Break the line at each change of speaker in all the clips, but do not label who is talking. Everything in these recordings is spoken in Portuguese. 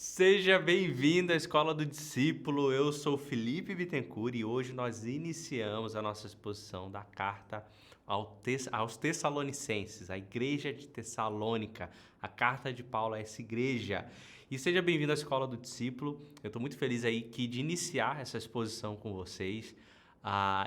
Seja bem-vindo à Escola do Discípulo. Eu sou Felipe Bittencourt e hoje nós iniciamos a nossa exposição da carta aos Tessalonicenses, a igreja de Tessalônica, a carta de Paulo a essa igreja. E seja bem-vindo à Escola do Discípulo. Eu estou muito feliz aí de iniciar essa exposição com vocês.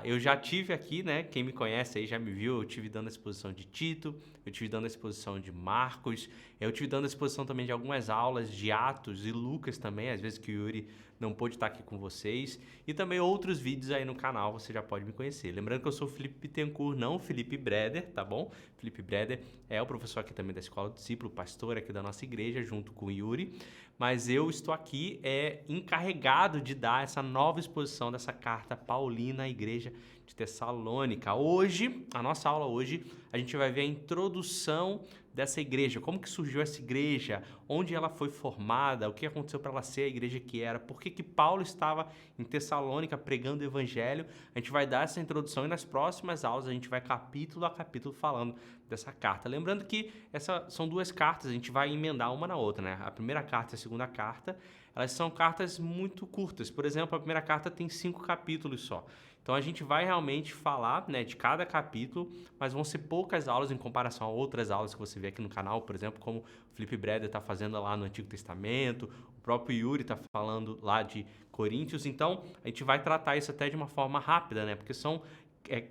Eu já tive aqui, né? Quem me conhece aí já me viu. Eu tive dando a exposição de Tito, eu tive dando a exposição de Marcos, eu tive dando a exposição também de algumas aulas de Atos e Lucas também, às vezes que o Yuri não pôde estar aqui com vocês, e também outros vídeos aí no canal, você já pode me conhecer. Lembrando que eu sou o Felipe Bittencourt, não o Felipe Breder, tá bom? Felipe Breder é o professor aqui também da Escola do Discípulo, pastor aqui da nossa igreja, junto com o Yuri, mas eu estou aqui encarregado de dar essa nova exposição dessa carta paulina à igreja de Tessalônica. Hoje, a nossa aula hoje, a gente vai ver a introdução dessa igreja, como que surgiu essa igreja, onde ela foi formada, o que aconteceu para ela ser a igreja que era, por que Paulo estava em Tessalônica pregando o evangelho. A gente vai dar essa introdução e nas próximas aulas a gente vai capítulo a capítulo falando dessa carta. Lembrando que essas são duas cartas, a gente vai emendar uma na outra, né? A primeira carta e a segunda carta, elas são cartas muito curtas. Por exemplo, a primeira carta tem 5 capítulos só. Então a gente vai realmente falar, né, de cada capítulo, mas vão ser poucas aulas em comparação a outras aulas que você vê aqui no canal, por exemplo, como o Felipe Breder está fazendo lá no Antigo Testamento, o próprio Yuri está falando lá de Coríntios. Então a gente vai tratar isso até de uma forma rápida, né, porque são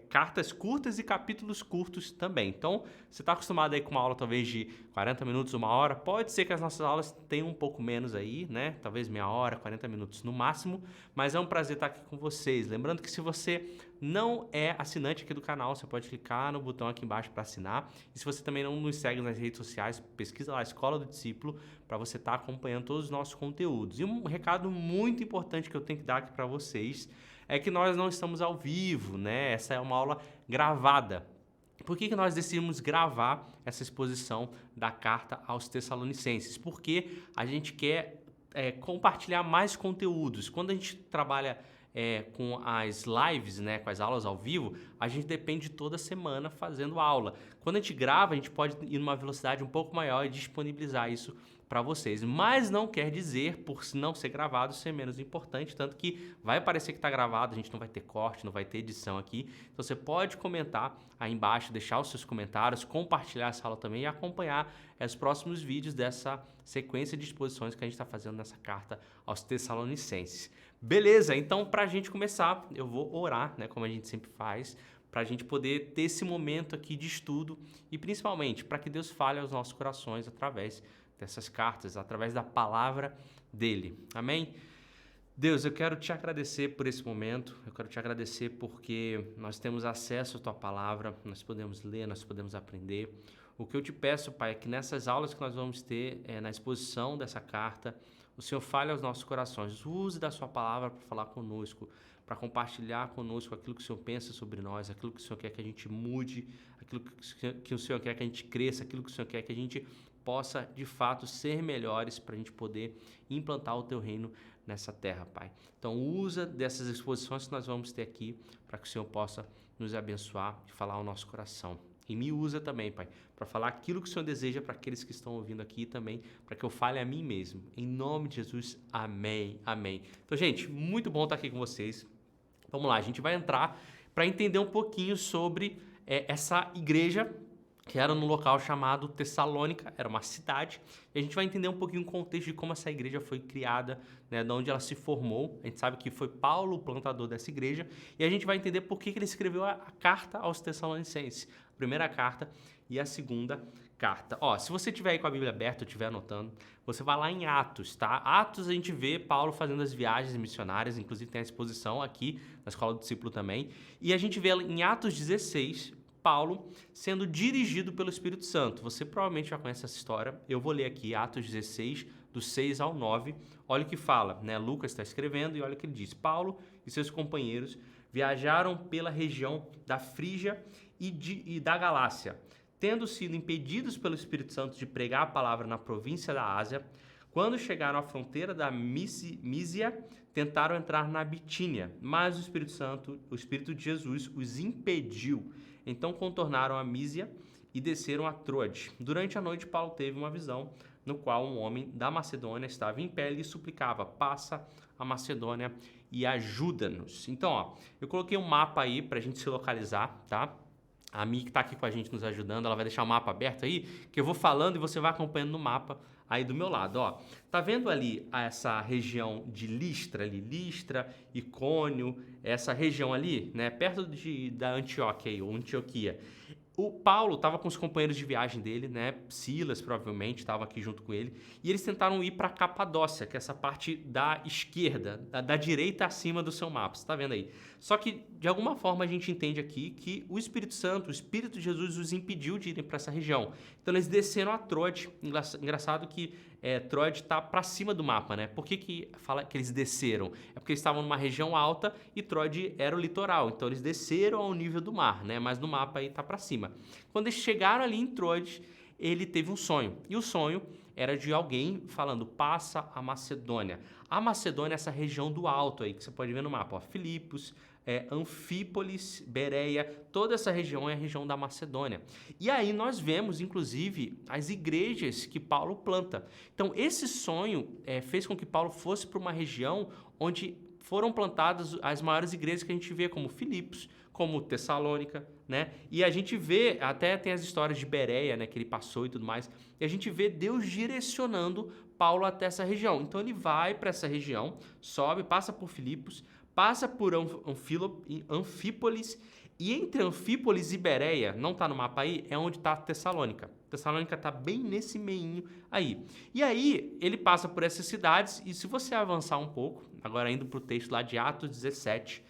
cartas curtas e capítulos curtos também. Então, você está acostumado aí com uma aula talvez de 40 minutos, uma hora, pode ser que as nossas aulas tenham um pouco menos aí, né? Talvez meia hora, 40 minutos no máximo, mas é um prazer estar aqui com vocês. Lembrando que se você não é assinante aqui do canal, você pode clicar no botão aqui embaixo para assinar. E se você também não nos segue nas redes sociais, pesquisa lá Escola do Discípulo para você estar acompanhando todos os nossos conteúdos. E um recado muito importante que eu tenho que dar aqui para vocês é que nós não estamos ao vivo, né? Essa é uma aula gravada. Por que nós decidimos gravar essa exposição da carta aos Tessalonicenses? Porque a gente quer compartilhar mais conteúdos. Quando a gente trabalha com as lives, né, com as aulas ao vivo, a gente depende toda semana fazendo aula. Quando a gente grava, a gente pode ir numa velocidade um pouco maior e disponibilizar isso para vocês, mas não quer dizer, por não ser gravado, ser menos importante, tanto que vai parecer que está gravado, a gente não vai ter corte, não vai ter edição aqui, então você pode comentar aí embaixo, deixar os seus comentários, compartilhar essa aula também e acompanhar os próximos vídeos dessa sequência de exposições que a gente está fazendo nessa carta aos Tessalonicenses. Beleza, então para a gente começar, eu vou orar, né, como a gente sempre faz, para a gente poder ter esse momento aqui de estudo e principalmente para que Deus fale aos nossos corações através dessas cartas, através da palavra dele. Amém? Deus, eu quero te agradecer por esse momento, eu quero te agradecer porque nós temos acesso à tua palavra, nós podemos ler, nós podemos aprender. O que eu te peço, Pai, é que nessas aulas que nós vamos ter na exposição dessa carta, o Senhor fale aos nossos corações, use da sua palavra para falar conosco, para compartilhar conosco aquilo que o Senhor pensa sobre nós, aquilo que o Senhor quer que a gente mude, aquilo que o Senhor quer que a gente cresça, aquilo que o Senhor quer que a gente possa, de fato, ser melhores para a gente poder implantar o Teu reino nessa terra, Pai. Então, usa dessas exposições que nós vamos ter aqui para que o Senhor possa nos abençoar e falar ao nosso coração. E me usa também, Pai, para falar aquilo que o Senhor deseja para aqueles que estão ouvindo aqui também, para que eu fale a mim mesmo. Em nome de Jesus, amém, amém. Então, gente, muito bom estar aqui com vocês. Vamos lá, a gente vai entrar para entender um pouquinho sobre essa igreja que era num local chamado Tessalônica, era uma cidade, e a gente vai entender um pouquinho o contexto de como essa igreja foi criada, né, de onde ela se formou. A gente sabe que foi Paulo o plantador dessa igreja, e a gente vai entender por que ele escreveu a carta aos Tessalonicenses, a primeira carta e a segunda carta. Ó, se você tiver aí com a Bíblia aberta, ou estiver anotando, você vai lá em Atos, tá? Atos a gente vê Paulo fazendo as viagens missionárias, inclusive tem a exposição aqui na Escola do Discípulo também, e a gente vê em Atos 16, Paulo sendo dirigido pelo Espírito Santo. Você provavelmente já conhece essa história. Eu vou ler aqui Atos 16, do 6 ao 9. Olha o que fala, né? Lucas está escrevendo e olha o que ele diz. Paulo e seus companheiros viajaram pela região da Frígia e da Galácia. Tendo sido impedidos pelo Espírito Santo de pregar a palavra na província da Ásia, quando chegaram à fronteira da Mísia, tentaram entrar na Bitínia, mas o Espírito de Jesus os impediu. Então contornaram a Mísia e desceram a Troade. Durante a noite, Paulo teve uma visão. no qual um homem da Macedônia estava em pé e suplicava: passa a Macedônia e ajuda-nos. Então, ó, eu coloquei um mapa aí para a gente se localizar, tá? A Mi que está aqui com a gente nos ajudando, ela vai deixar o mapa aberto aí, que eu vou falando e você vai acompanhando no mapa aí do meu lado, ó. Tá vendo ali essa região de Listra ali, Listra, Icônio, essa região ali, né, perto da Antioquia aí, ou Antioquia. O Paulo estava com os companheiros de viagem dele, né? Silas provavelmente estava aqui junto com ele, e eles tentaram ir para Capadócia, que é essa parte da esquerda, da direita acima do seu mapa. Você está vendo aí? Só que de alguma forma a gente entende aqui que o Espírito Santo, o Espírito de Jesus, os impediu de irem para essa região. Então eles desceram a Troade. Engraçado que Troade está para cima do mapa, né? Por que fala que eles desceram? É porque eles estavam numa região alta e Troade era o litoral. Então eles desceram ao nível do mar, né? Mas no mapa aí está para cima. Quando eles chegaram ali em Troade, ele teve um sonho. E o sonho era de alguém falando: passa a Macedônia. A Macedônia é essa região do alto aí, que você pode ver no mapa. Ó, Filipos, Anfípolis, Bereia, toda essa região é a região da Macedônia. E aí nós vemos, inclusive, as igrejas que Paulo planta. Então, esse sonho fez com que Paulo fosse para uma região onde foram plantadas as maiores igrejas que a gente vê, como Filipos, como Tessalônica, né? E a gente vê, até tem as histórias de Bereia, né, que ele passou e tudo mais, e a gente vê Deus direcionando Paulo até essa região. Então ele vai para essa região, sobe, passa por Filipos, passa por Anfípolis, e entre Anfípolis e Bereia, não está no mapa aí, é onde está Tessalônica. Tessalônica está bem nesse meinho aí. E aí ele passa por essas cidades, e se você avançar um pouco, agora indo para o texto lá de Atos 17,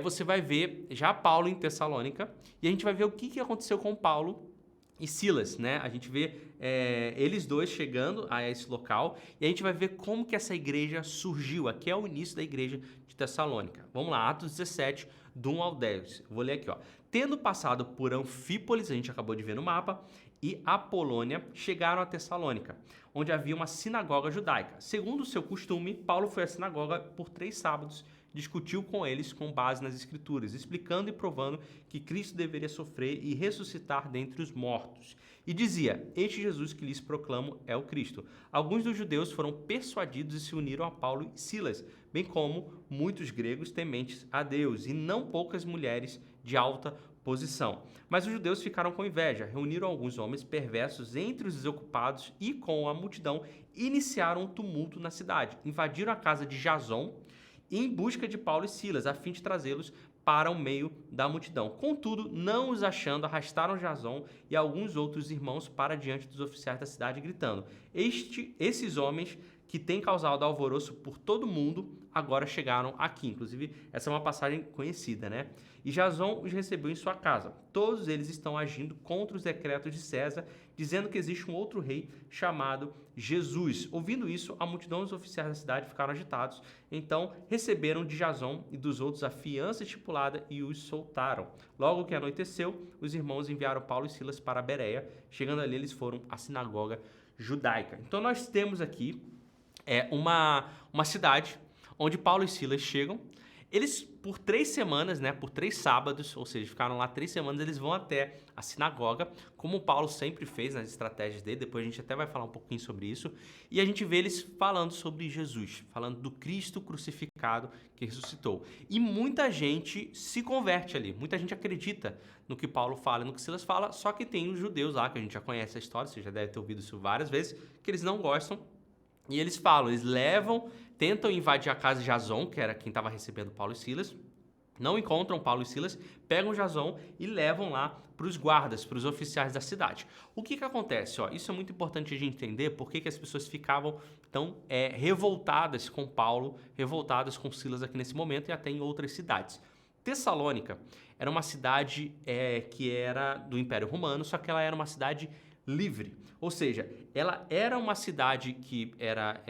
você vai ver já Paulo em Tessalônica, e a gente vai ver o que aconteceu com Paulo e Silas, né? A gente vê eles dois chegando a esse local, e a gente vai ver como que essa igreja surgiu. Aqui é o início da igreja de Tessalônica. Vamos lá, Atos 17, do 1 ao 10. Vou ler aqui, ó. Tendo passado por Anfípolis, a gente acabou de ver no mapa, e Apolônia, chegaram a Tessalônica, onde havia uma sinagoga judaica. Segundo o seu costume, Paulo foi à sinagoga por 3 sábados, discutiu com eles com base nas Escrituras, explicando e provando que Cristo deveria sofrer e ressuscitar dentre os mortos. E dizia: este Jesus que lhes proclamo é o Cristo. Alguns dos judeus foram persuadidos e se uniram a Paulo e Silas, bem como muitos gregos tementes a Deus, e não poucas mulheres de alta posição. Mas os judeus ficaram com inveja, reuniram alguns homens perversos entre os desocupados e, com a multidão, iniciaram um tumulto na cidade. Invadiram a casa de Jason em busca de Paulo e Silas, a fim de trazê-los para o meio da multidão. Contudo, não os achando, arrastaram Jason e alguns outros irmãos para diante dos oficiais da cidade, gritando: esses homens que têm causado alvoroço por todo mundo, agora chegaram aqui. Inclusive, essa é uma passagem conhecida, né? E Jason os recebeu em sua casa. Todos eles estão agindo contra os decretos de César, dizendo que existe um outro rei chamado Jesus. Ouvindo isso, a multidão dos oficiais da cidade ficaram agitados. Então, receberam de Jason e dos outros a fiança estipulada e os soltaram. Logo que anoiteceu, os irmãos enviaram Paulo e Silas para Bereia. Chegando ali, eles foram à sinagoga judaica. Então, nós temos aqui uma cidade onde Paulo e Silas chegam. Eles, por 3 semanas, né, por 3 sábados, ou seja, ficaram lá 3 semanas, eles vão até a sinagoga, como o Paulo sempre fez nas estratégias dele. Depois a gente até vai falar um pouquinho sobre isso. E a gente vê eles falando sobre Jesus, falando do Cristo crucificado que ressuscitou. E muita gente se converte ali, muita gente acredita no que Paulo fala e no que Silas fala, só que tem os judeus lá, que a gente já conhece a história, você já deve ter ouvido isso várias vezes, que eles não gostam. E eles falam, eles tentam invadir a casa de Jason, que era quem estava recebendo Paulo e Silas, não encontram Paulo e Silas, pegam Jason e levam lá para os guardas, para os oficiais da cidade. O que acontece? Isso é muito importante a gente entender por que as pessoas ficavam tão revoltadas com Paulo, revoltadas com Silas aqui nesse momento e até em outras cidades. Tessalônica era uma cidade que era do Império Romano, só que ela era uma cidade livre. Ou seja, ela era uma cidade que era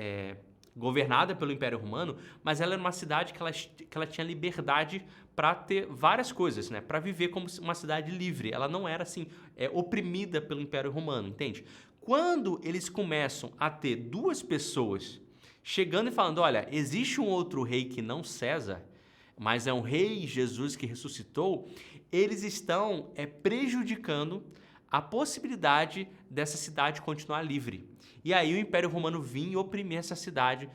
governada pelo Império Romano, mas ela era uma cidade que ela tinha liberdade para ter várias coisas, né? Para viver como uma cidade livre. Ela não era assim oprimida pelo Império Romano, entende? Quando eles começam a ter 2 pessoas chegando e falando: olha, existe um outro rei que não César, mas é um rei Jesus que ressuscitou, eles estão prejudicando a possibilidade dessa cidade continuar livre. E aí o Império Romano vinha e oprimir essa cidade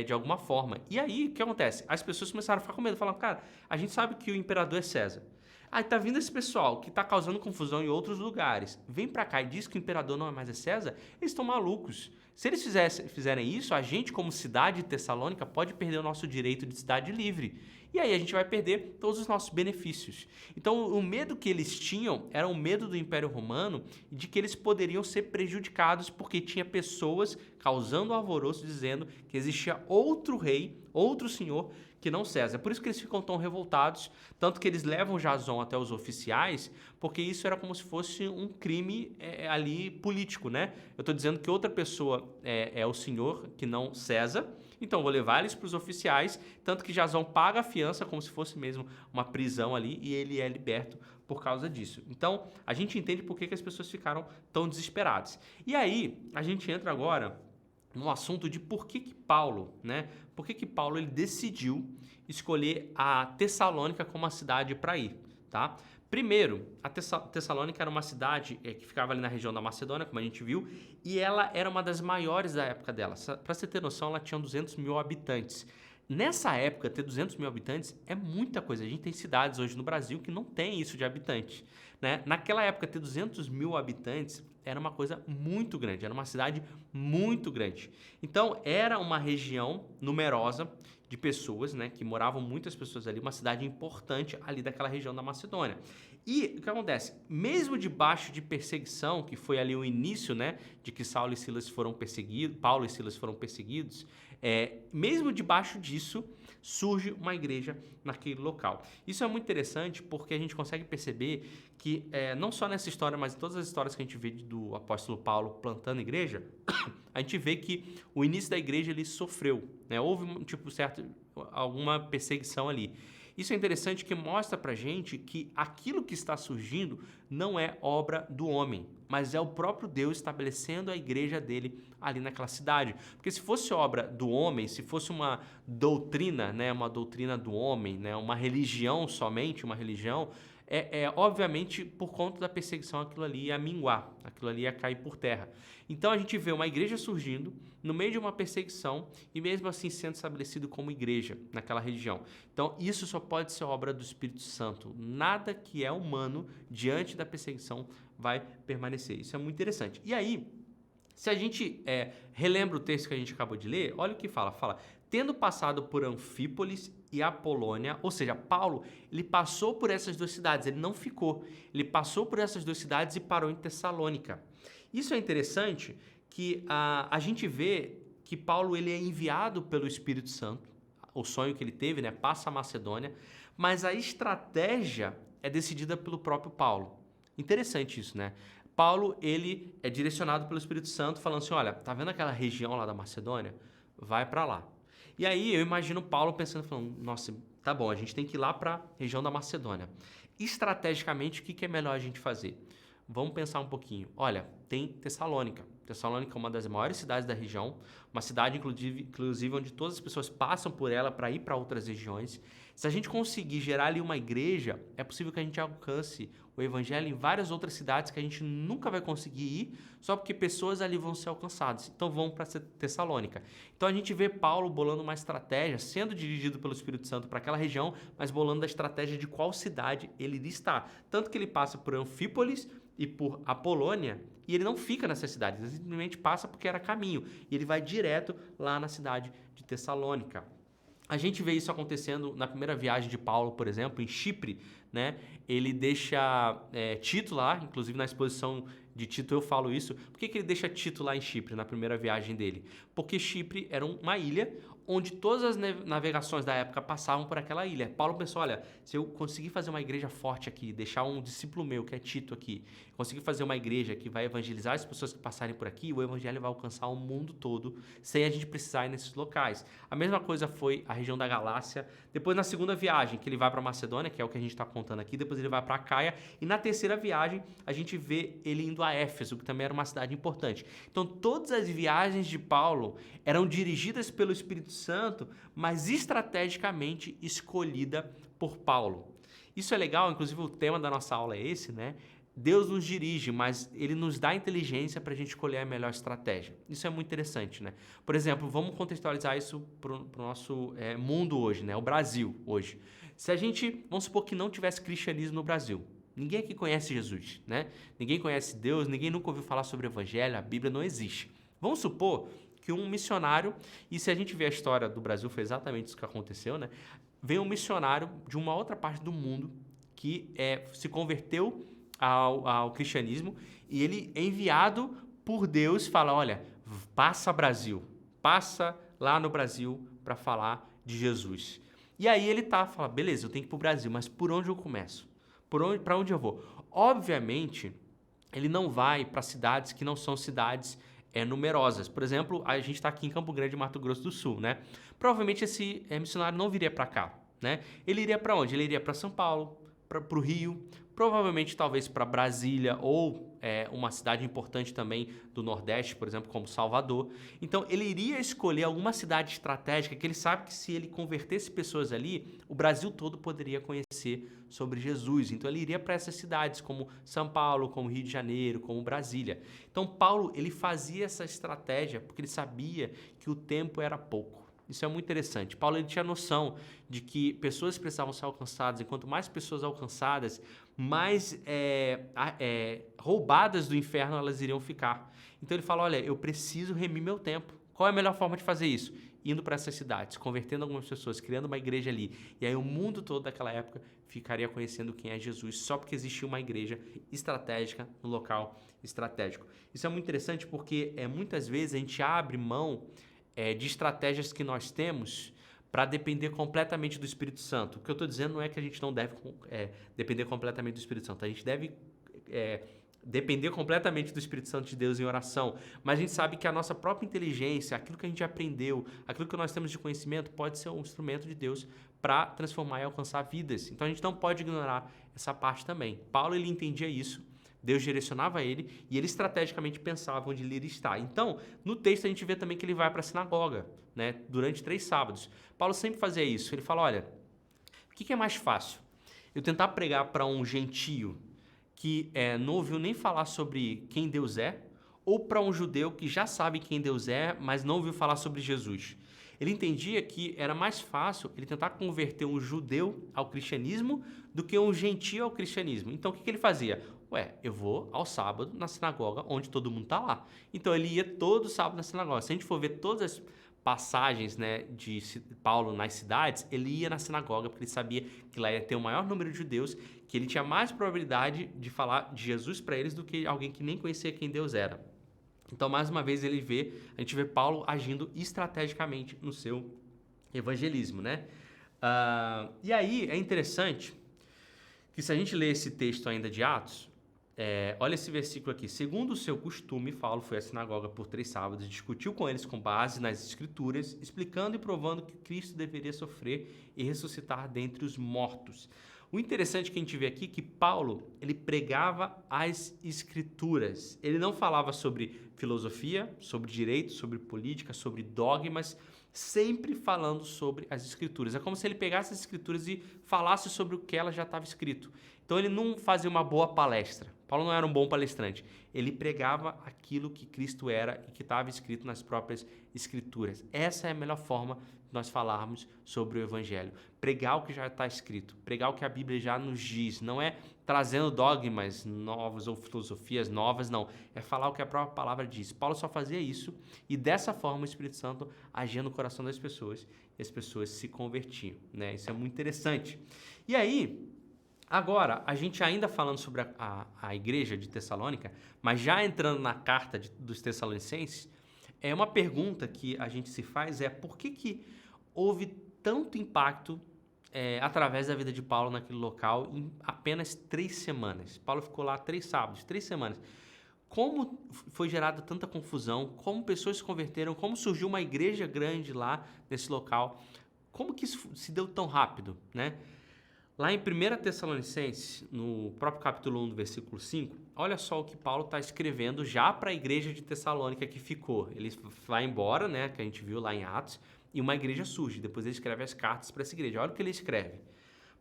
de alguma forma. E aí, o que acontece? As pessoas começaram a ficar com medo, falando, cara, a gente sabe que o imperador é César. Aí tá vindo esse pessoal que tá causando confusão em outros lugares, vem pra cá e diz que o imperador não é mais César, eles estão malucos. Se eles fizerem isso, a gente, como cidade de Tessalônica, pode perder o nosso direito de cidade livre. E aí a gente vai perder todos os nossos benefícios. Então, o medo que eles tinham era o medo do Império Romano e de que eles poderiam ser prejudicados porque tinha pessoas causando alvoroço dizendo que existia outro rei, outro senhor, que não César. É por isso que eles ficam tão revoltados, tanto que eles levam Jason até os oficiais, porque isso era como se fosse um crime ali político, né? Eu estou dizendo que outra pessoa é o senhor, que não César, então vou levar eles para os oficiais, tanto que Jason paga a fiança como se fosse mesmo uma prisão ali e ele é liberto por causa disso. Então, a gente entende por que as pessoas ficaram tão desesperadas. E aí, a gente entra agora no assunto de por que Paulo, né? Por que Paulo ele decidiu escolher a Tessalônica como a cidade para ir, tá? Primeiro, a Tessalônica era uma cidade que ficava ali na região da Macedônia, como a gente viu, e ela era uma das maiores da época dela. Para você ter noção, ela tinha 200 mil habitantes. Nessa época, ter 200 mil habitantes é muita coisa. A gente tem cidades hoje no Brasil que não tem isso de habitante, né? Naquela época, ter 200 mil habitantes era uma coisa muito grande, era uma cidade muito grande. Então, era uma região numerosa de pessoas, né, que moravam muitas pessoas ali, uma cidade importante ali daquela região da Macedônia. E o que acontece? Mesmo debaixo de perseguição, que foi ali o início, né, de que Paulo e Silas foram perseguidos, mesmo debaixo disso, surge uma igreja naquele local. Isso é muito interessante porque a gente consegue perceber que não só nessa história, mas em todas as histórias que a gente vê do apóstolo Paulo plantando igreja, a gente vê que o início da igreja ele sofreu, né? Houve alguma perseguição ali. Isso é interessante que mostra pra gente que aquilo que está surgindo não é obra do homem, mas é o próprio Deus estabelecendo a igreja dele ali naquela cidade. Porque se fosse obra do homem, se fosse uma doutrina, né, uma doutrina do homem, né, uma religião somente, uma religião, obviamente por conta da perseguição aquilo ali ia minguar, aquilo ali ia cair por terra. Então a gente vê uma igreja surgindo no meio de uma perseguição e mesmo assim sendo estabelecido como igreja naquela região. Então isso só pode ser obra do Espírito Santo. Nada que é humano diante da perseguição vai permanecer. Isso é muito interessante. E aí, se a gente relembra o texto que a gente acabou de ler, olha o que fala. Tendo passado por Anfípolis e Apolônia, ou seja, Paulo, ele passou por essas duas cidades, ele não ficou. Ele passou por essas duas cidades e parou em Tessalônica. Isso é interessante que a gente vê que Paulo ele é enviado pelo Espírito Santo, o sonho que ele teve, né, passa a Macedônia, mas a estratégia é decidida pelo próprio Paulo. Interessante isso, né? Paulo, ele é direcionado pelo Espírito Santo falando assim, olha, tá vendo aquela região lá da Macedônia? Vai para lá. E aí eu imagino Paulo pensando, falando, nossa, tá bom, a gente tem que ir lá para a região da Macedônia. Estrategicamente, o que é melhor a gente fazer? Vamos pensar um pouquinho. Olha, tem Tessalônica. Tessalônica é uma das maiores cidades da região, uma cidade, inclusive onde todas as pessoas passam por ela para ir para outras regiões. Se a gente conseguir gerar ali uma igreja, é possível que a gente alcance o evangelho em várias outras cidades que a gente nunca vai conseguir ir, só porque pessoas ali vão ser alcançadas. Então vão para Tessalônica. Então a gente vê Paulo bolando uma estratégia, sendo dirigido pelo Espírito Santo para aquela região, mas bolando a estratégia de qual cidade ele iria estar. Tanto que ele passa por Anfípolis e por Apolônia, e ele não fica nessa cidade, ele simplesmente passa porque era caminho, e ele vai direto lá na cidade de Tessalônica. A gente vê isso acontecendo na primeira viagem de Paulo, por exemplo, em Chipre, né? Ele deixa Tito lá, inclusive na exposição de Tito eu falo isso. Por que ele deixa Tito lá em Chipre, na primeira viagem dele? Porque Chipre era uma ilha onde todas as navegações da época passavam por aquela ilha. Paulo pensou, olha, se eu conseguir fazer uma igreja forte aqui, deixar um discípulo meu, que é Tito aqui, conseguir fazer uma igreja que vai evangelizar as pessoas que passarem por aqui, o evangelho vai alcançar o mundo todo, sem a gente precisar ir nesses locais. A mesma coisa foi a região da Galácia. Depois, na segunda viagem, que ele vai para Macedônia, que é o que a gente está contando aqui, depois ele vai para Caia, e na terceira viagem, a gente vê ele indo a Éfeso, que também era uma cidade importante. Então, todas as viagens de Paulo eram dirigidas pelo Espírito Santo, mas estrategicamente escolhida por Paulo. Isso é legal, inclusive o tema da nossa aula é esse, né? Deus nos dirige, mas Ele nos dá inteligência para a gente escolher a melhor estratégia. Isso é muito interessante, né? Por exemplo, vamos contextualizar isso para o nosso mundo hoje, né? O Brasil hoje. Se a gente, vamos supor que não tivesse cristianismo no Brasil, ninguém aqui conhece Jesus, né? Ninguém conhece Deus, ninguém nunca ouviu falar sobre o Evangelho, a Bíblia não existe. Vamos supor que um missionário, e se a gente ver a história do Brasil, foi exatamente isso que aconteceu, né? Veio um missionário de uma outra parte do mundo que se converteu ao cristianismo e ele é enviado por Deus fala, olha, passa Brasil, passa lá no Brasil para falar de Jesus. E aí ele fala, beleza, eu tenho que ir para o Brasil, mas por onde eu começo? Para onde eu vou? Obviamente, ele não vai para cidades que não são cidades numerosas. Por exemplo, a gente está aqui em Campo Grande, Mato Grosso do Sul, né? Provavelmente esse missionário não viria para cá, né? Ele iria para onde? Ele iria para São Paulo, para o Rio, provavelmente talvez para Brasília ou uma cidade importante também do Nordeste, por exemplo, como Salvador. Então, ele iria escolher alguma cidade estratégica que ele sabe que se ele convertesse pessoas ali, o Brasil todo poderia conhecer sobre Jesus. Então, ele iria para essas cidades como São Paulo, como Rio de Janeiro, como Brasília. Então, Paulo, ele fazia essa estratégia porque ele sabia que o tempo era pouco. Isso é muito interessante. Paulo ele tinha noção de que pessoas precisavam ser alcançadas, e quanto mais pessoas alcançadas, mais roubadas do inferno elas iriam ficar. Então ele fala, olha, eu preciso remir meu tempo. Qual é a melhor forma de fazer isso? Indo para essas cidades, convertendo algumas pessoas, criando uma igreja ali. E aí o mundo todo daquela época ficaria conhecendo quem é Jesus, só porque existia uma igreja estratégica no local estratégico. Isso é muito interessante porque muitas vezes a gente abre mão de estratégias que nós temos para depender completamente do Espírito Santo. O que eu estou dizendo não é que a gente não deve depender completamente do Espírito Santo. A gente deve depender completamente do Espírito Santo de Deus em oração. Mas a gente sabe que a nossa própria inteligência, aquilo que a gente aprendeu, aquilo que nós temos de conhecimento, pode ser um instrumento de Deus para transformar e alcançar vidas. Então a gente não pode ignorar essa parte também. Paulo ele entendia isso. Deus direcionava ele e ele estrategicamente pensava onde ele iria estar. Então, no texto a gente vê também que ele vai para a sinagoga, né, durante 3 sábados. Paulo sempre fazia isso. Ele fala, olha, o que é mais fácil? Eu tentar pregar para um gentio que não ouviu nem falar sobre quem Deus é, ou para um judeu que já sabe quem Deus é, mas não ouviu falar sobre Jesus? Ele entendia que era mais fácil ele tentar converter um judeu ao cristianismo do que um gentio ao cristianismo. Então, o que ele fazia? Eu vou ao sábado na sinagoga onde todo mundo está lá. Então, ele ia todo sábado na sinagoga. Se a gente for ver todas as passagens, né, de Paulo nas cidades, ele ia na sinagoga porque ele sabia que lá ia ter o maior número de judeus, que ele tinha mais probabilidade de falar de Jesus para eles do que alguém que nem conhecia quem Deus era. Então, mais uma vez, a gente vê Paulo agindo estrategicamente no seu evangelismo, né? E aí, é interessante que se a gente ler esse texto ainda de Atos, olha esse versículo aqui. Segundo o seu costume, Paulo foi à sinagoga por 3 sábados e discutiu com eles com base nas Escrituras, explicando e provando que Cristo deveria sofrer e ressuscitar dentre os mortos. O interessante que a gente vê aqui é que Paulo, ele pregava as Escrituras. Ele não falava sobre filosofia, sobre direito, sobre política, sobre dogmas, sempre falando sobre as Escrituras. É como se ele pegasse as Escrituras e falasse sobre o que ela já estava escrito. Então ele não fazia uma boa palestra. Paulo não era um bom palestrante. Ele pregava aquilo que Cristo era e que estava escrito nas próprias Escrituras. Essa é a melhor forma de nós falarmos sobre o Evangelho. Pregar o que já está escrito. Pregar o que a Bíblia já nos diz. Não é trazendo dogmas novos ou filosofias novas, não. É falar o que a própria palavra diz. Paulo só fazia isso e dessa forma o Espírito Santo agia no coração das pessoas e as pessoas se convertiam, né? Isso é muito interessante. E aí, agora, a gente ainda falando sobre a igreja de Tessalônica, mas já entrando na carta dos Tessalonicenses, uma pergunta que a gente se faz por que houve tanto impacto através da vida de Paulo naquele local em apenas 3 semanas? Paulo ficou lá 3 sábados, 3 semanas. Como foi gerada tanta confusão, como pessoas se converteram, como surgiu uma igreja grande lá nesse local, como que isso se deu tão rápido, né? Lá em 1 Tessalonicenses, no próprio capítulo 1, do versículo 5, olha só o que Paulo está escrevendo já para a igreja de Tessalônica que ficou. Ele vai embora, né, que a gente viu lá em Atos, e uma igreja surge. Depois ele escreve as cartas para essa igreja. Olha o que ele escreve.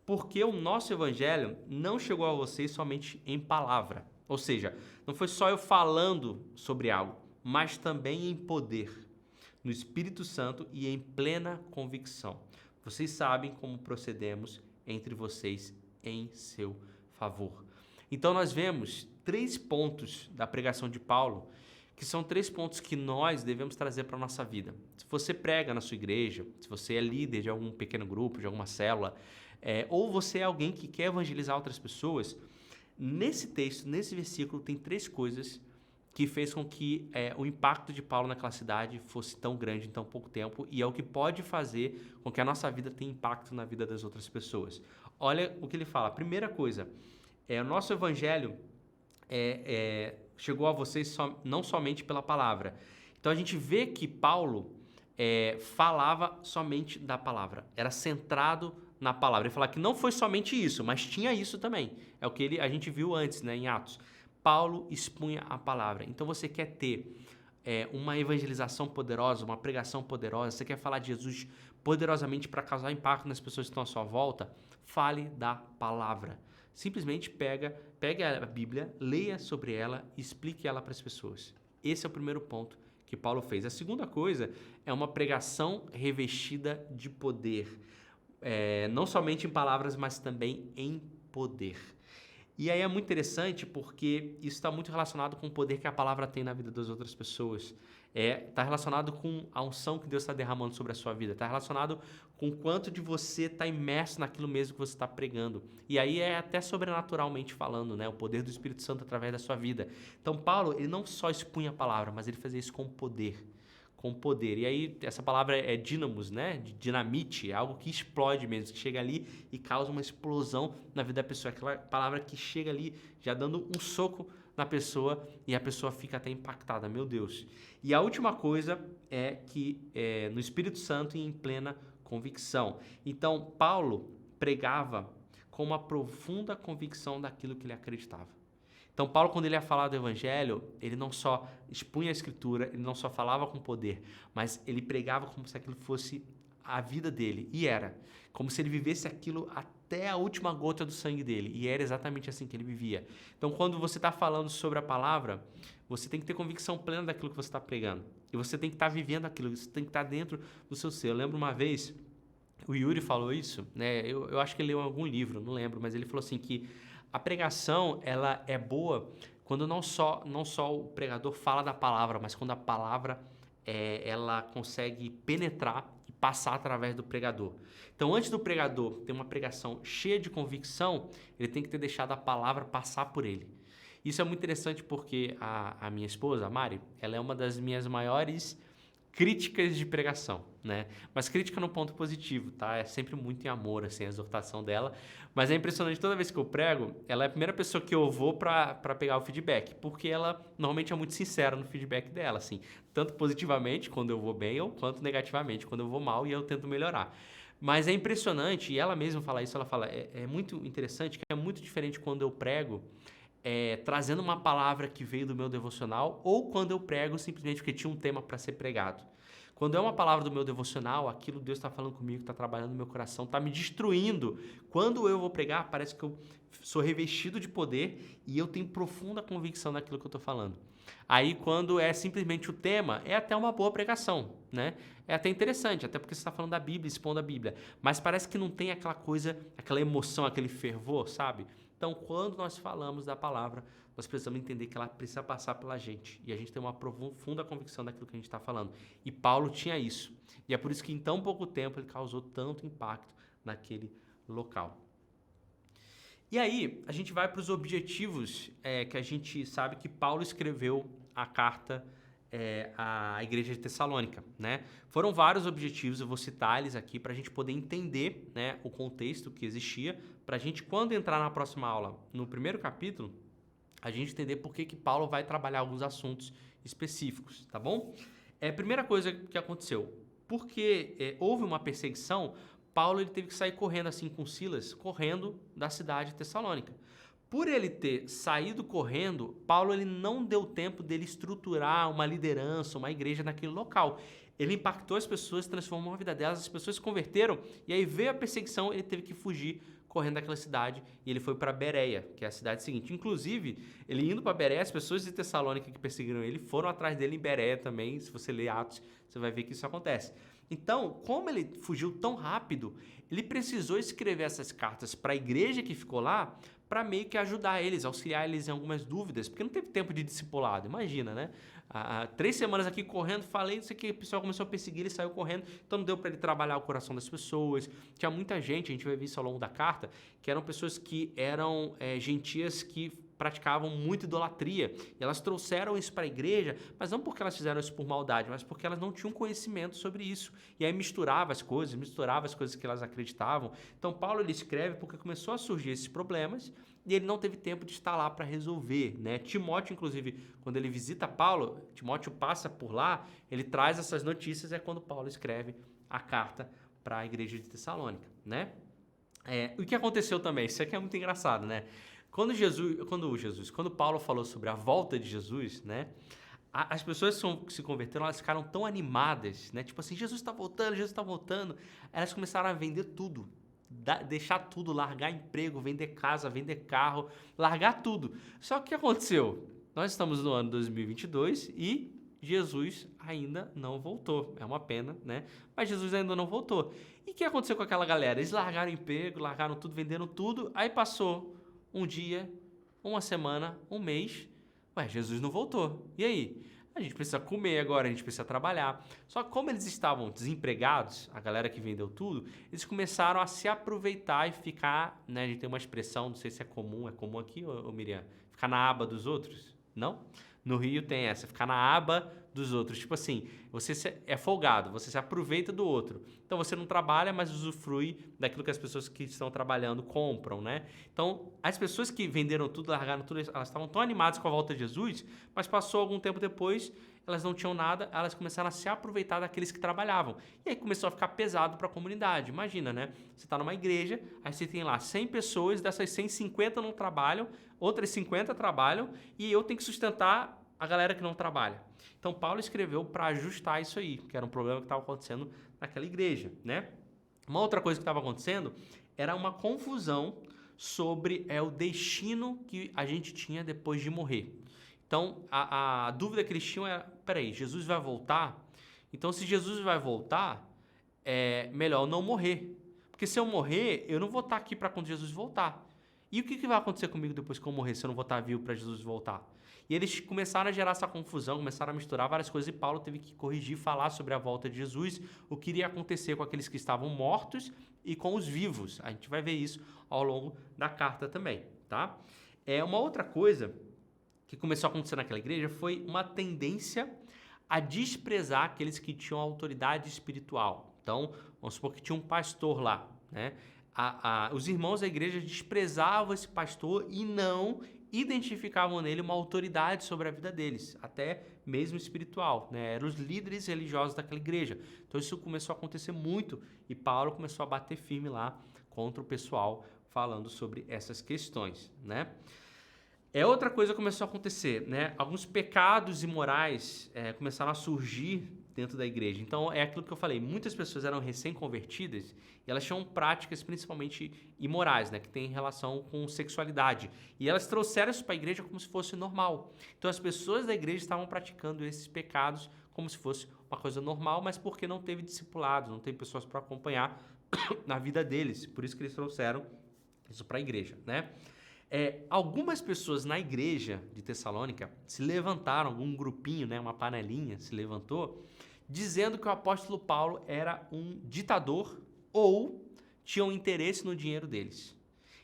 porque o nosso evangelho não chegou a vocês somente em palavra. Ou seja, não foi só eu falando sobre algo, mas também em poder, no Espírito Santo e em plena convicção. Vocês sabem como procedemos entre vocês em seu favor. Então nós vemos 3 pontos da pregação de Paulo, que são 3 pontos que nós devemos trazer para a nossa vida. Se você prega na sua igreja, se você é líder de algum pequeno grupo, de alguma célula, ou você é alguém que quer evangelizar outras pessoas, nesse texto, nesse versículo, tem 3 coisas que fez com que o impacto de Paulo naquela cidade fosse tão grande em tão pouco tempo, e é o que pode fazer com que a nossa vida tenha impacto na vida das outras pessoas. Olha o que ele fala. Primeira coisa, o nosso evangelho chegou a vocês não somente pela palavra. Então a gente vê que Paulo falava somente da palavra, era centrado na palavra. Ele fala que não foi somente isso, mas tinha isso também. É o que a gente viu antes, né, em Atos. Paulo expunha a palavra. Então você quer ter uma evangelização poderosa, uma pregação poderosa, você quer falar de Jesus poderosamente para causar impacto nas pessoas que estão à sua volta, fale da palavra. Simplesmente pegue a Bíblia, leia sobre ela e explique ela para as pessoas. Esse é o primeiro ponto que Paulo fez. A segunda coisa é uma pregação revestida de poder. Não somente em palavras, mas também em poder. E aí é muito interessante porque isso está muito relacionado com o poder que a palavra tem na vida das outras pessoas. Está relacionado com a unção que Deus está derramando sobre a sua vida. Está relacionado com o quanto de você está imerso naquilo mesmo que você está pregando. E aí é até sobrenaturalmente falando, né? O poder do Espírito Santo através da sua vida. Então Paulo, ele não só expunha a palavra, mas ele fazia isso com poder. Com poder. E aí essa palavra é dínamos, né? De dinamite, é algo que explode mesmo, que chega ali e causa uma explosão na vida da pessoa. Aquela palavra que chega ali já dando um soco na pessoa e a pessoa fica até impactada, meu Deus. E a última coisa é que no Espírito Santo e em plena convicção. Então Paulo pregava com uma profunda convicção daquilo que ele acreditava. Então, Paulo, quando ele ia falar do evangelho, ele não só expunha a escritura, ele não só falava com poder, mas ele pregava como se aquilo fosse a vida dele. E era. Como se ele vivesse aquilo até a última gota do sangue dele. E era exatamente assim que ele vivia. Então, quando você está falando sobre a palavra, você tem que ter convicção plena daquilo que você está pregando. E você tem que estar vivendo aquilo, você tem que estar dentro do seu ser. Eu lembro uma vez, o Yuri falou isso, né? Eu acho que ele leu em algum livro, não lembro, mas ele falou assim que a pregação, ela é boa quando não só o pregador fala da palavra, mas quando a palavra ela consegue penetrar e passar através do pregador. Então, antes do pregador ter uma pregação cheia de convicção, ele tem que ter deixado a palavra passar por ele. Isso é muito interessante porque a minha esposa, a Mari, ela é uma das minhas maiores críticas de pregação, né? Mas crítica no ponto positivo, tá? É sempre muito em amor, assim, a exortação dela. Mas é impressionante, toda vez que eu prego, ela é a primeira pessoa que eu vou para pegar o feedback, porque ela normalmente é muito sincera no feedback dela, assim, tanto positivamente, quando eu vou bem, ou quanto negativamente, quando eu vou mal e eu tento melhorar. Mas é impressionante, e ela mesma fala isso, ela fala, é muito interessante, que é muito diferente quando eu prego, trazendo uma palavra que veio do meu devocional, ou quando eu prego simplesmente porque tinha um tema para ser pregado. Quando é uma palavra do meu devocional, aquilo Deus está falando comigo, está trabalhando no meu coração, está me destruindo. Quando eu vou pregar, parece que eu sou revestido de poder e eu tenho profunda convicção naquilo que eu estou falando. Aí, quando é simplesmente o tema, é até uma boa pregação, né? É até interessante, até porque você está falando da Bíblia, expondo a Bíblia. Mas parece que não tem aquela coisa, aquela emoção, aquele fervor, sabe? Então, quando nós falamos da palavra, nós precisamos entender que ela precisa passar pela gente. E a gente tem uma profunda convicção daquilo que a gente está falando. E Paulo tinha isso. E é por isso que em tão pouco tempo ele causou tanto impacto naquele local. E aí, a gente vai para os objetivos que a gente sabe que Paulo escreveu a carta à igreja de Tessalônica, né? Foram vários objetivos, eu vou citar eles aqui para a gente poder entender, né, o contexto que existia, para a gente, quando entrar na próxima aula, no primeiro capítulo, a gente entender por que Paulo vai trabalhar alguns assuntos específicos, tá bom? Primeira coisa que aconteceu, porque houve uma perseguição, Paulo ele teve que sair correndo assim com Silas, correndo da cidade de Tessalônica. Por ele ter saído correndo, Paulo ele não deu tempo dele estruturar uma liderança, uma igreja naquele local. Ele impactou as pessoas, transformou a vida delas, as pessoas se converteram e aí veio a perseguição, ele teve que fugir correndo daquela cidade e ele foi para Bereia, que é a cidade seguinte. Inclusive, ele indo para Bereia, as pessoas de Tessalônica que perseguiram ele foram atrás dele em Bereia também. Se você ler Atos, você vai ver que isso acontece. Então, como ele fugiu tão rápido, ele precisou escrever essas cartas para a igreja que ficou lá, para meio que ajudar eles, auxiliar eles em algumas dúvidas, porque não teve tempo de discipulado, imagina, né? 3 semanas aqui correndo, falei isso aqui, o pessoal começou a perseguir, ele saiu correndo, então não deu para ele trabalhar o coração das pessoas. Tinha muita gente, a gente vai ver isso ao longo da carta, que eram pessoas que eram gentias que praticavam muita idolatria, e elas trouxeram isso para a igreja, mas não porque elas fizeram isso por maldade, mas porque elas não tinham conhecimento sobre isso, e aí misturava as coisas que elas acreditavam. Então Paulo ele escreve porque começou a surgir esses problemas, e ele não teve tempo de estar lá para resolver, né? Timóteo, inclusive, quando ele visita Paulo, Timóteo passa por lá, ele traz essas notícias, é quando Paulo escreve a carta para a igreja de Tessalônica, né? O que aconteceu também, isso aqui é muito engraçado, né? Quando Paulo falou sobre a volta de Jesus, né? As pessoas que se converteram, elas ficaram tão animadas, né? Tipo assim, Jesus está voltando, Jesus está voltando. Elas começaram a vender tudo, deixar tudo, largar emprego, vender casa, vender carro, largar tudo. Só que o que aconteceu? Nós estamos no ano 2022 e Jesus ainda não voltou. É uma pena, né? Mas Jesus ainda não voltou. E o que aconteceu com aquela galera? Eles largaram emprego, largaram tudo, venderam tudo. Aí passou um dia, uma semana, um mês. Ué, Jesus não voltou. E aí? A gente precisa comer agora, a gente precisa trabalhar. Só que como eles estavam desempregados, a galera que vendeu tudo, eles começaram a se aproveitar e ficar, né? A gente tem uma expressão, não sei se é comum aqui, ô Miriam? Ficar na aba dos outros? Não? No Rio tem essa, ficar na aba dos outros. Tipo assim, você é folgado, você se aproveita do outro. Então você não trabalha, mas usufrui daquilo que as pessoas que estão trabalhando compram, né? Então, as pessoas que venderam tudo, largaram tudo, elas estavam tão animadas com a volta de Jesus, mas passou algum tempo depois, elas não tinham nada, elas começaram a se aproveitar daqueles que trabalhavam. E aí começou a ficar pesado para a comunidade. Imagina, né? Você está numa igreja, aí você tem lá 100 pessoas, dessas 100, 50 não trabalham, outras 50 trabalham, e eu tenho que sustentar a galera que não trabalha. Então, Paulo escreveu para ajustar isso aí, que era um problema que estava acontecendo naquela igreja, né? Uma outra coisa que estava acontecendo era uma confusão sobre o destino que a gente tinha depois de morrer. Então, a dúvida que eles tinham era, peraí, Jesus vai voltar? Então, se Jesus vai voltar, é melhor eu não morrer. Porque se eu morrer, eu não vou estar aqui para quando Jesus voltar. E o que vai acontecer comigo depois que eu morrer, se eu não vou estar vivo para Jesus voltar? E eles começaram a gerar essa confusão, começaram a misturar várias coisas, e Paulo teve que corrigir, falar sobre a volta de Jesus, o que iria acontecer com aqueles que estavam mortos e com os vivos. A gente vai ver isso ao longo da carta também, tá? Uma outra coisa que começou a acontecer naquela igreja foi uma tendência a desprezar aqueles que tinham autoridade espiritual. Então, vamos supor que tinha um pastor lá, né? Os irmãos da igreja desprezavam esse pastor e não identificavam nele uma autoridade sobre a vida deles, até mesmo espiritual, né? Eram os líderes religiosos daquela igreja. Então isso começou a acontecer muito e Paulo começou a bater firme lá contra o pessoal falando sobre essas questões, né? Outra coisa começou a acontecer, né? Alguns pecados imorais começaram a surgir dentro da igreja. Então, é aquilo que eu falei, muitas pessoas eram recém-convertidas e elas tinham práticas principalmente imorais, né? Que tem relação com sexualidade. E elas trouxeram isso para a igreja como se fosse normal. Então, as pessoas da igreja estavam praticando esses pecados como se fosse uma coisa normal, mas porque não teve discipulado, não teve pessoas para acompanhar na vida deles. Por isso que eles trouxeram isso para a igreja, né? Algumas pessoas na igreja de Tessalônica se levantaram, um grupinho, né, uma panelinha se levantou, dizendo que o apóstolo Paulo era um ditador ou tinha um interesse no dinheiro deles.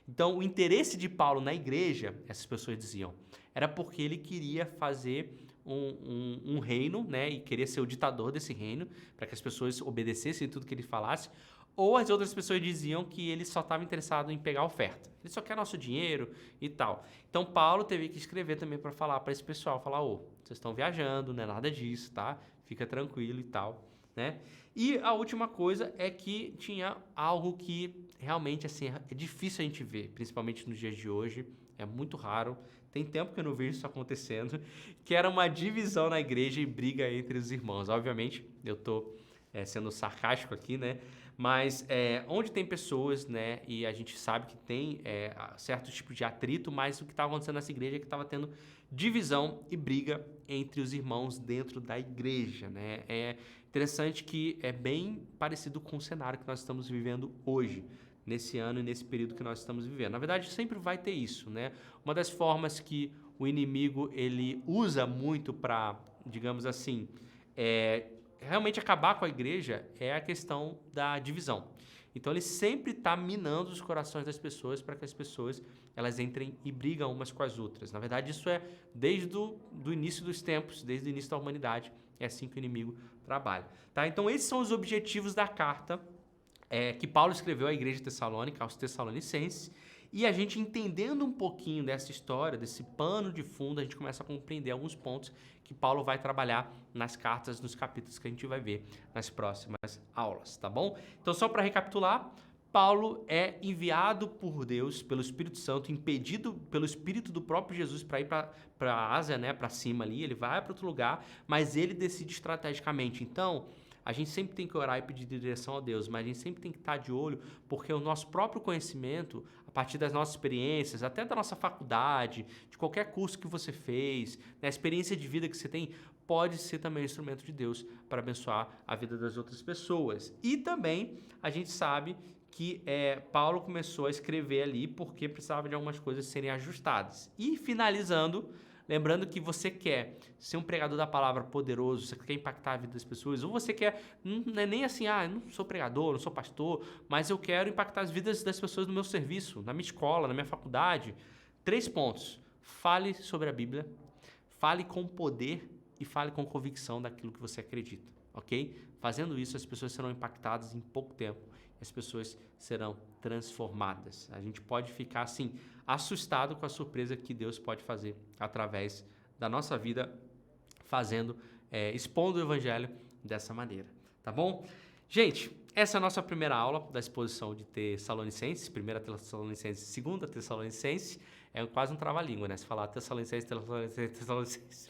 Então, o interesse de Paulo na igreja, essas pessoas diziam, era porque ele queria fazer um reino, né, e queria ser o ditador desse reino, para que as pessoas obedecessem tudo que ele falasse. Ou as outras pessoas diziam que ele só estava interessado em pegar a oferta. Ele só quer nosso dinheiro e tal. Então, Paulo teve que escrever também para falar para esse pessoal, falar, vocês estão viajando, não é nada disso, tá? Fica tranquilo e tal, né? E a última coisa é que tinha algo que realmente, assim, é difícil a gente ver, principalmente nos dias de hoje, é muito raro, tem tempo que eu não vejo isso acontecendo, que era uma divisão na igreja e briga entre os irmãos. Obviamente, eu estou sendo sarcástico aqui, né? Mas onde tem pessoas, né, e a gente sabe que tem certo tipo de atrito, mas o que estava acontecendo nessa igreja é que estava tendo divisão e briga entre os irmãos dentro da igreja, né? É interessante que é bem parecido com o cenário que nós estamos vivendo hoje, nesse ano e nesse período que nós estamos vivendo. Na verdade, sempre vai ter isso, né? Uma das formas que o inimigo ele usa muito para, digamos assim, realmente acabar com a igreja é a questão da divisão. Então ele sempre está minando os corações das pessoas para que as pessoas elas entrem e brigam umas com as outras. Na verdade, isso é desde do início dos tempos, desde o início da humanidade. É assim que o inimigo trabalha. Tá? Então esses são os objetivos da carta que Paulo escreveu à igreja de Tessalônica, aos Tessalonicenses. E a gente entendendo um pouquinho dessa história, desse pano de fundo, a gente começa a compreender alguns pontos que Paulo vai trabalhar nas cartas, nos capítulos que a gente vai ver nas próximas aulas, tá bom? Então, só para recapitular, Paulo é enviado por Deus, pelo Espírito Santo, impedido pelo Espírito do próprio Jesus para ir para a Ásia, né, para cima ali, ele vai para outro lugar, mas ele decide estrategicamente. Então, a gente sempre tem que orar e pedir direção a Deus, mas a gente sempre tem que estar de olho, porque o nosso próprio conhecimento, a partir das nossas experiências, até da nossa faculdade, de qualquer curso que você fez, né, a experiência de vida que você tem, pode ser também um instrumento de Deus para abençoar a vida das outras pessoas. E também a gente sabe que Paulo começou a escrever ali porque precisava de algumas coisas serem ajustadas. E finalizando, lembrando que você quer ser um pregador da palavra poderoso, você quer impactar a vida das pessoas, ou você quer, não é nem assim, eu não sou pregador, não sou pastor, mas eu quero impactar as vidas das pessoas no meu serviço, na minha escola, na minha faculdade. 3 pontos. Fale sobre a Bíblia, fale com poder e fale com convicção daquilo que você acredita, ok? Fazendo isso, as pessoas serão impactadas em pouco tempo, as pessoas serão transformadas. A gente pode ficar assim, assustado com a surpresa que Deus pode fazer através da nossa vida, expondo o evangelho dessa maneira, tá bom? Gente, essa é a nossa primeira aula da exposição de Tessalonicenses, 1 Tessalonicenses, 2 Tessalonicenses. É quase um trava-língua, né? Se falar Tessalonicenses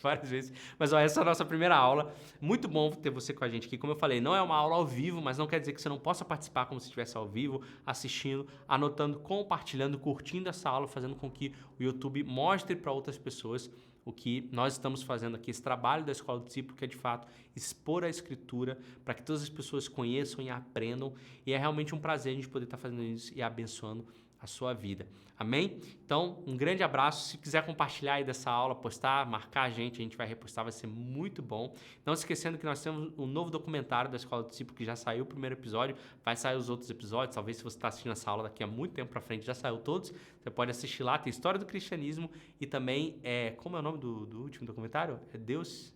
várias vezes. Mas essa é a nossa primeira aula. Muito bom ter você com a gente aqui. Como eu falei, não é uma aula ao vivo, mas não quer dizer que você não possa participar como se estivesse ao vivo, assistindo, anotando, compartilhando, curtindo essa aula, fazendo com que o YouTube mostre para outras pessoas o que nós estamos fazendo aqui, esse trabalho da Escola do Discípulo, que é de fato expor a Escritura para que todas as pessoas conheçam e aprendam. E é realmente um prazer a gente poder estar fazendo isso e abençoando a sua vida. Amém? Então, um grande abraço. Se quiser compartilhar aí dessa aula, postar, marcar a gente vai repostar, vai ser muito bom. Não esquecendo que nós temos um novo documentário da Escola do Discípulo, que já saiu o primeiro episódio, vai sair os outros episódios, talvez se você está assistindo essa aula daqui a muito tempo para frente, já saiu todos, você pode assistir lá, tem História do Cristianismo e também, como é o nome do último documentário? É Deus...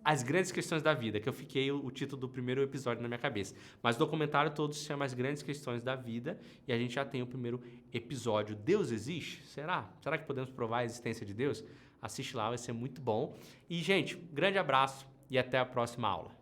As Grandes Questões da Vida, que eu fiquei o título do primeiro episódio na minha cabeça. Mas o documentário todo se chama As Grandes Questões da Vida e a gente já tem o primeiro episódio. Deus existe? Será? Será que podemos provar a existência de Deus? Assiste lá, vai ser muito bom. E, gente, grande abraço e até a próxima aula.